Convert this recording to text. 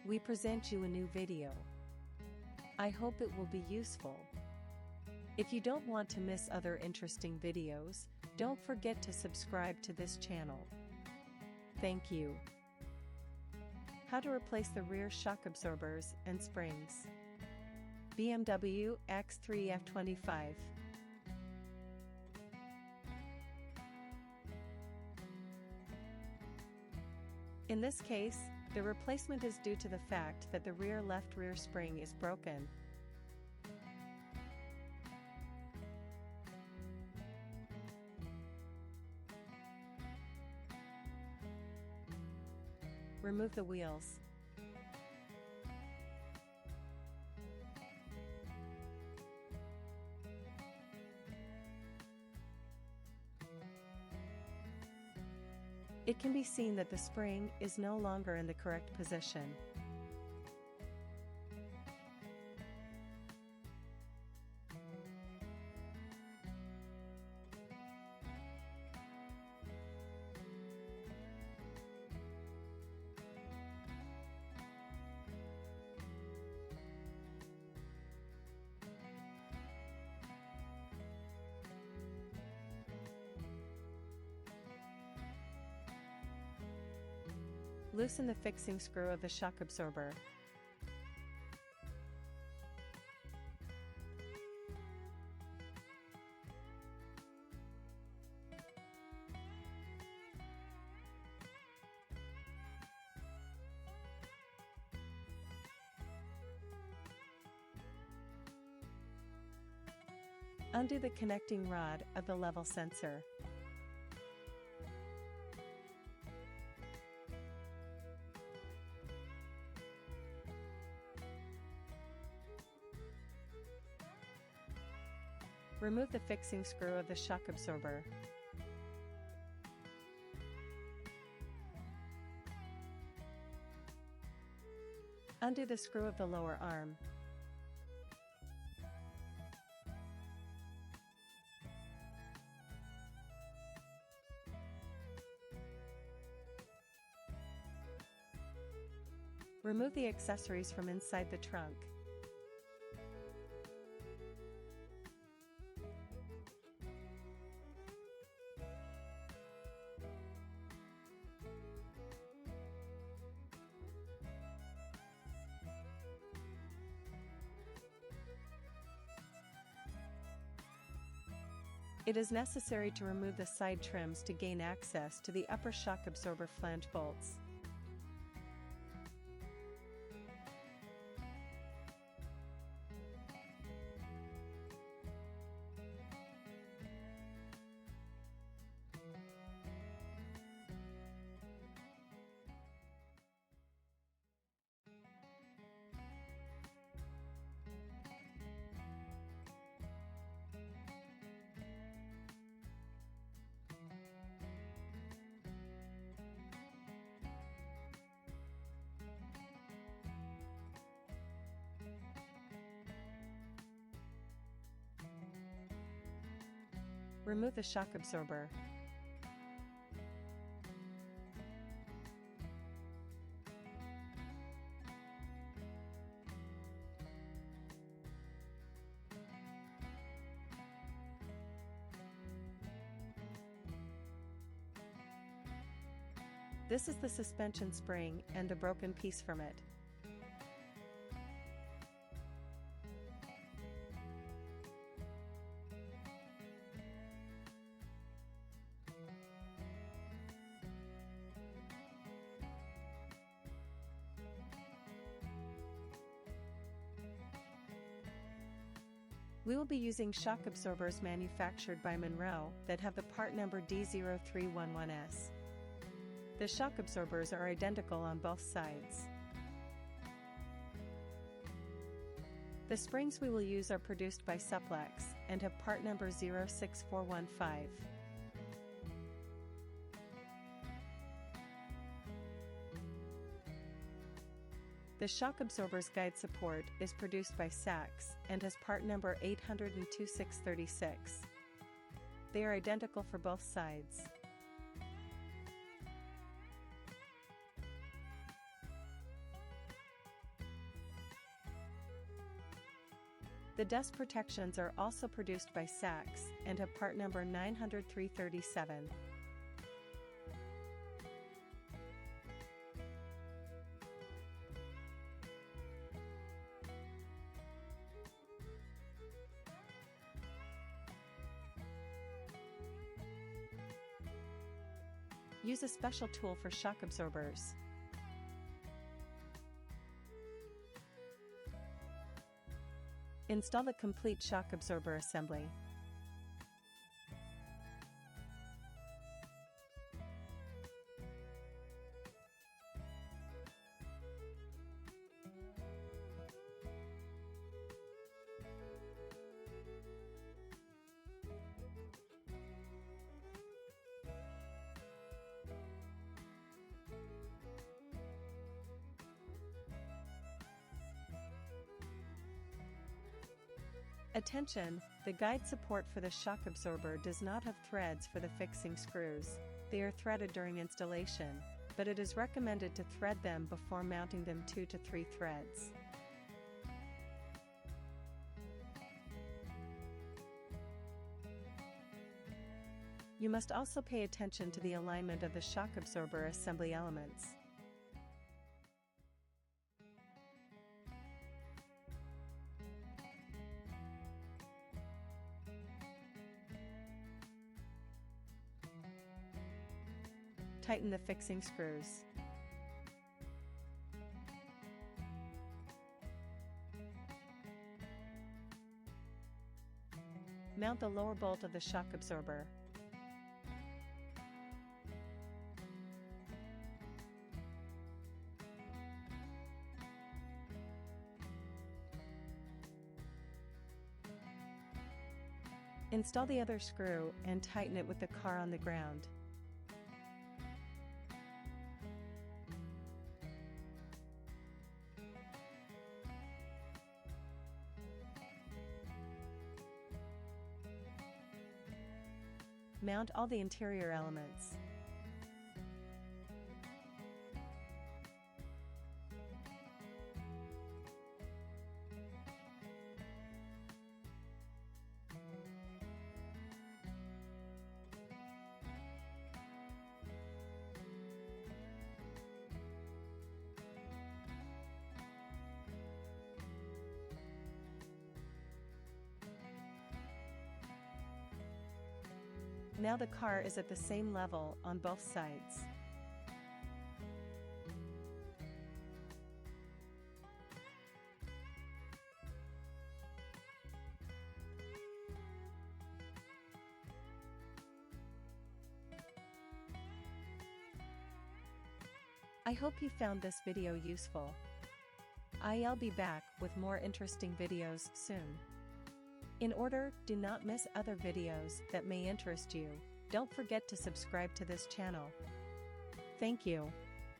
we present you a new video. I hope it will be useful. If you don't want to miss other interesting videos, don't forget to subscribe to this channel. Thank you. How to replace the rear shock absorbers and springs. BMW X3 F25. In this case, the replacement is due to the fact that the left rear spring is broken. Remove the wheels. It can be seen that the spring is no longer in the correct position. Loosen the fixing screw of the shock absorber. Undo the connecting rod of the level sensor. Remove the fixing screw of the shock absorber. Undo the screw of the lower arm. Remove the accessories from inside the trunk. It is necessary to remove the side trims to gain access to the upper shock absorber flange bolts. Remove the shock absorber. This is the suspension spring and the broken piece from it. We will be using shock absorbers manufactured by Monroe that have the part number D0311S. The shock absorbers are identical on both sides. The springs we will use are produced by Supplex and have part number 06415. The shock absorber's guide support is produced by Sachs and has part number 802-636. They are identical for both sides. The dust protections are also produced by Saks and have part number 90337. Use a special tool for shock absorbers. Install the complete shock absorber assembly. Attention! The guide support for the shock absorber does not have threads for the fixing screws. They are threaded during installation, but it is recommended to thread them before mounting them 2 to 3 threads. You must also pay attention to the alignment of the shock absorber assembly elements. Tighten the fixing screws. Mount the lower bolt of the shock absorber. Install the other screw and tighten it with the car on the ground. Mount all the interior elements. Now the car is at the same level on both sides. I hope you found this video useful. I'll be back with more interesting videos soon. Do not miss other videos that may interest you. Don't forget to subscribe to this channel. Thank you.